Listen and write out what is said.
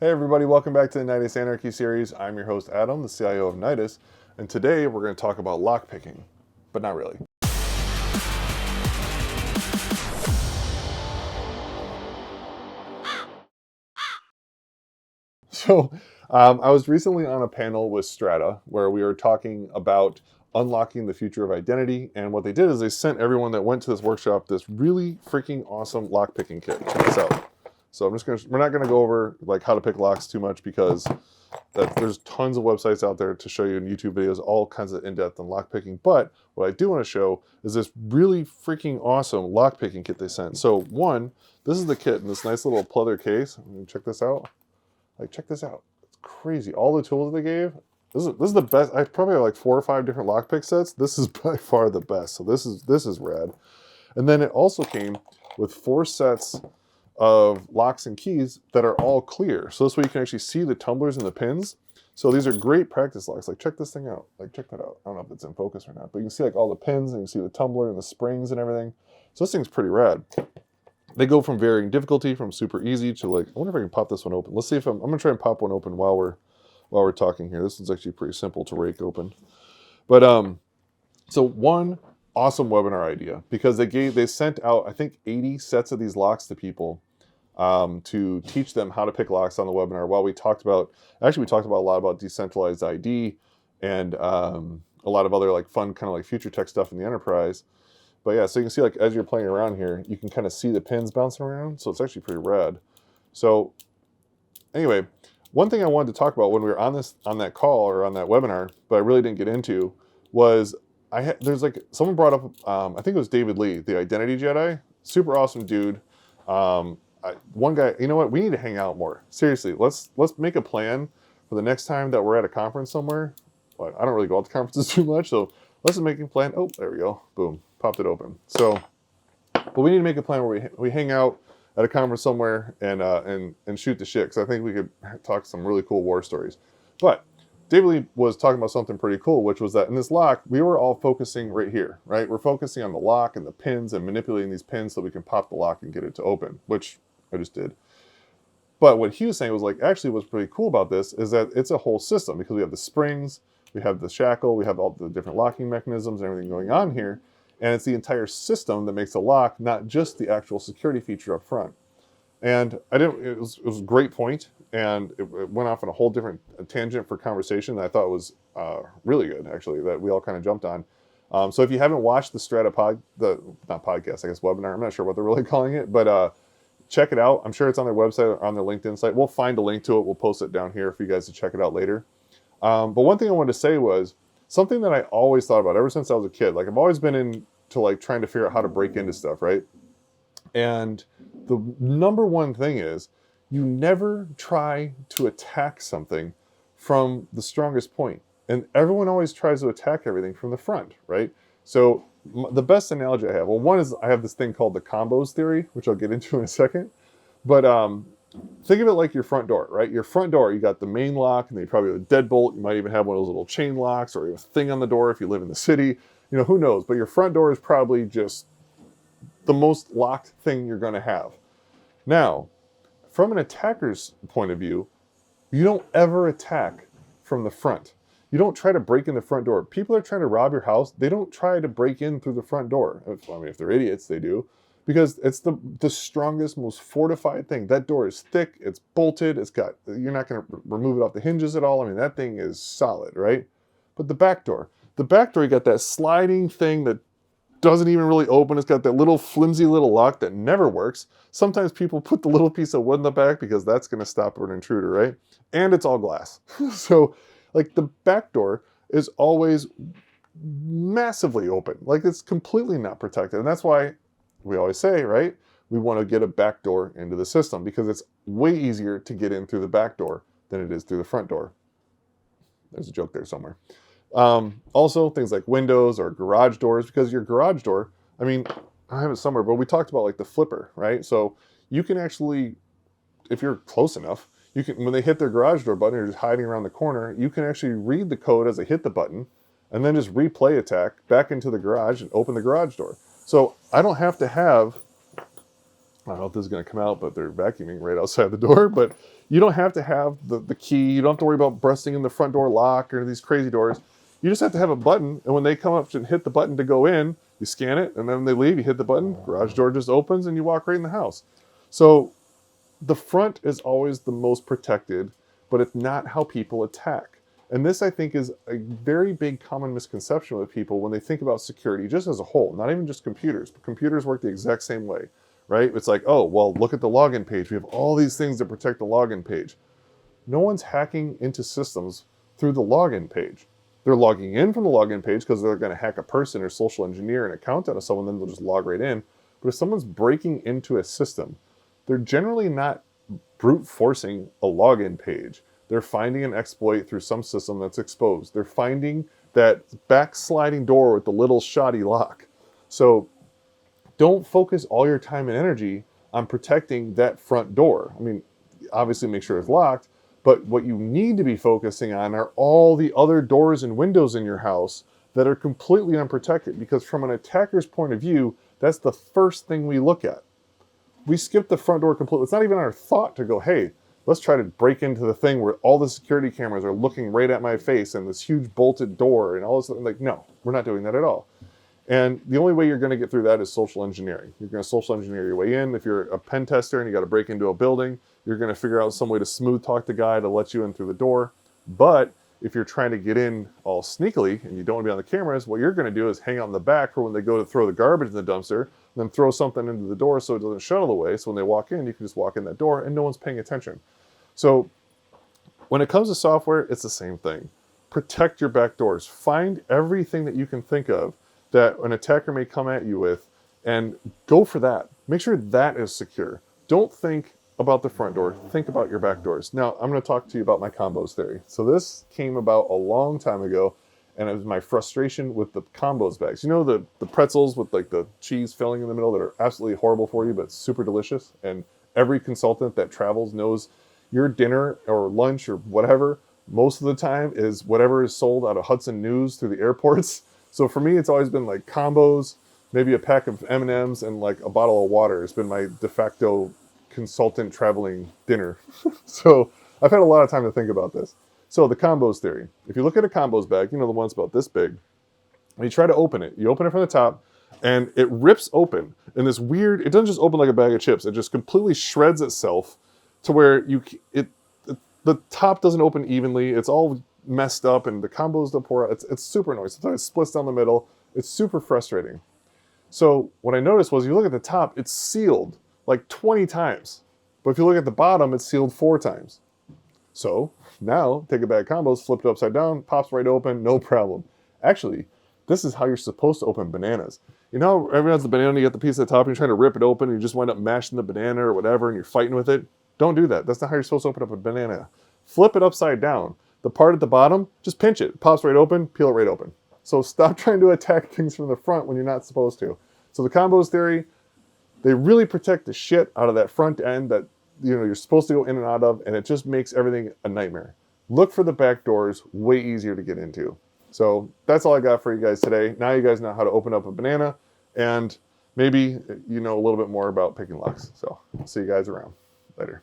Hey everybody, welcome back to the Nidus Anarchy series. I'm your host Adam, the CIO of Nidus, and today we're going to talk about lockpicking, but not really. So, I was recently on a panel with Strata where we were talking about unlocking the future of identity, and what they did is they sent everyone that went to this workshop this really freaking awesome lockpicking kit. Check this out. So we're not gonna go over like how to pick locks too much because there's tons of websites out there to show you in YouTube videos, all kinds of in-depth on lockpicking. But what I do want to show is this really freaking awesome lockpicking kit they sent. So one, this is the kit in this nice little pleather case. Check this out. Check this out. It's crazy. All the tools they gave. This is the best. I probably have like 4 or 5 different lockpick sets. This is by far the best. So this is rad. And then it also came with 4 sets of locks and keys that are all clear. So this way you can actually see the tumblers and the pins. So these are great practice locks. Like check this thing out. Like check that out. I don't know if it's in focus or not, but you can see like all the pins and you can see the tumbler and the springs and everything. So this thing's pretty rad. They go from varying difficulty, from super easy to like, I wonder if I can pop this one open. Let's see if I'm gonna try and pop one open while we're talking here. This one's actually pretty simple to rake open. But so one awesome webinar idea, because they sent out I think 80 sets of these locks to people to teach them how to pick locks on the webinar. While we talked about a lot about decentralized ID and a lot of other like fun kind of like future tech stuff in the enterprise. But yeah, so you can see like as you're playing around here, you can kind of see the pins bouncing around. So it's actually pretty rad. So anyway, one thing I wanted to talk about when we were on that call or on that webinar, but I really didn't get into, was there's like someone brought up I think it was David Lee, the Identity Jedi, super awesome dude. One guy, you know what? We need to hang out more. Seriously, let's make a plan for the next time that we're at a conference somewhere. Well, I don't really go out to conferences too much, so let's make a plan. Oh, there we go. Boom, popped it open. So, but we need to make a plan where we hang out at a conference somewhere and shoot the shit, because I think we could talk some really cool war stories. But David Lee was talking about something pretty cool, which was that in this lock, we were all focusing right here, right? We're focusing on the lock and the pins and manipulating these pins so we can pop the lock and get it to open, which I just did. But what he was saying was like, actually what's pretty cool about this is that it's a whole system, because we have the springs, we have the shackle, we have all the different locking mechanisms and everything going on here. And it's the entire system that makes a lock, not just the actual security feature up front. And it was a great point, and it went off on a whole different tangent for conversation that I thought was really good, actually, that we all kind of jumped on. So if you haven't watched the Strata webinar, I'm not sure what they're really calling it, but check it out. I'm sure it's on their website or on their LinkedIn site. We'll find a link to it. We'll post it down here for you guys to check it out later. But one thing I wanted to say was something that I always thought about ever since I was a kid. Like I've always been into like trying to figure out how to break into stuff, right? And the number one thing is you never try to attack something from the strongest point. And everyone always tries to attack everything from the front, right? So the best analogy I have, well, one is I have this thing called the combos theory, which I'll get into in a second. But think of it like your front door, right? Your front door, you got the main lock, and then you probably have a deadbolt. You might even have one of those little chain locks, or a thing on the door if you live in the city. You know, who knows? But your front door is probably just the most locked thing you're going to have. Now, from an attacker's point of view, you don't ever attack from the front. You don't try to break in the front door. People are trying to rob your house. They don't try to break in through the front door. I mean, if they're idiots, they do. Because it's the strongest, most fortified thing. That door is thick, it's bolted, you're not going to remove it off the hinges at all. I mean, that thing is solid, right? But the back door, you got that sliding thing that doesn't even really open. It's got that little flimsy little lock that never works. Sometimes people put the little piece of wood in the back because that's going to stop an intruder, right? And it's all glass. So like the back door is always massively open. Like it's completely not protected. And that's why we always say, right? We want to get a back door into the system because it's way easier to get in through the back door than it is through the front door. There's a joke there somewhere. Also, things like windows or garage doors, because your garage door, I mean, I have it somewhere, but we talked about like the flipper, right? So you can actually, if you're close enough, you can, when they hit their garage door button, you're just hiding around the corner, you can actually read the code as they hit the button and then just replay attack back into the garage and open the garage door. So I don't have to have I don't know if this is going to come out, but they're vacuuming right outside the door. But you don't have to have the key. You don't have to worry about pressing in the front door lock or these crazy doors. You just have to have a button, and when they come up and hit the button to go in, you scan it, and then when they leave, you hit the button, garage door just opens, and you walk right in the house. So the front is always the most protected, but it's not how people attack. And this, I think, is a very big common misconception with people when they think about security, just as a whole, not even just computers, but computers work the exact same way, right? It's like, oh, well, look at the login page. We have all these things that protect the login page. No one's hacking into systems through the login page. They're logging in from the login page because they're going to hack a person or social engineer an account out of someone, then they'll just log right in. But if someone's breaking into a system, they're generally not brute forcing a login page. They're finding an exploit through some system that's exposed. They're finding that backsliding door with the little shoddy lock. So don't focus all your time and energy on protecting that front door. I mean, obviously make sure it's locked, but what you need to be focusing on are all the other doors and windows in your house that are completely unprotected, because from an attacker's point of view, that's the first thing we look at. We skip the front door completely. It's not even our thought to go, hey, let's try to break into the thing where all the security cameras are looking right at my face and this huge bolted door and all this. Like, no, we're not doing that at all. And the only way you're going to get through that is social engineering. You're going to social engineer your way in. If you're a pen tester and you got to break into a building, you're going to figure out some way to smooth talk the guy to let you in through the door. But if you're trying to get in all sneakily and you don't want to be on the cameras, what you're going to do is hang out in the back for when they go to throw the garbage in the dumpster, then throw something into the door so it doesn't shuttle away. So when they walk in, you can just walk in that door and no one's paying attention. So when it comes to software, it's the same thing. Protect your back doors. Find everything that you can think of that an attacker may come at you with and go for that. Make sure that is secure. Don't think about the front door. Think about your back doors. Now, I'm going to talk to you about my combos theory. So this came about a long time ago, and it was my frustration with the combos bags. You know, the pretzels with like the cheese filling in the middle that are absolutely horrible for you, but super delicious. And every consultant that travels knows your dinner or lunch or whatever, most of the time is whatever is sold out of Hudson News through the airports. So for me, it's always been like combos, maybe a pack of M&Ms and like a bottle of water. It's been my de facto consultant traveling dinner. So I've had a lot of time to think about this. So the combos theory. If you look at a combos bag, you know, the one's about this big, and you try to open it. You open it from the top, and it rips open in this weird, it doesn't just open like a bag of chips. It just completely shreds itself to where the top doesn't open evenly. It's all messed up, and the combos don't pour out. It's super annoying. Sometimes it splits down the middle. It's super frustrating. So what I noticed was, you look at the top, it's sealed like 20 times. But if you look at the bottom, it's sealed 4 times. So now take a bag of combos, flip it upside down, pops right open, no problem. Actually, this is how you're supposed to open bananas. You know, everyone has the banana, you get the piece at the top, and you're trying to rip it open, and you just wind up mashing the banana or whatever, and you're fighting with it. Don't do that. That's not how you're supposed to open up a banana. Flip it upside down. The part at the bottom, just pinch it. It pops right open, peel it right open. So stop trying to attack things from the front when you're not supposed to. So the combos theory, they really protect the shit out of that front end that, you know, you're supposed to go in and out of, and it just makes everything a nightmare. Look for the back doors, way easier to get into. So that's all I got for you guys today. Now you guys know how to open up a banana, and maybe you know a little bit more about picking locks. So I'll see you guys around. Later.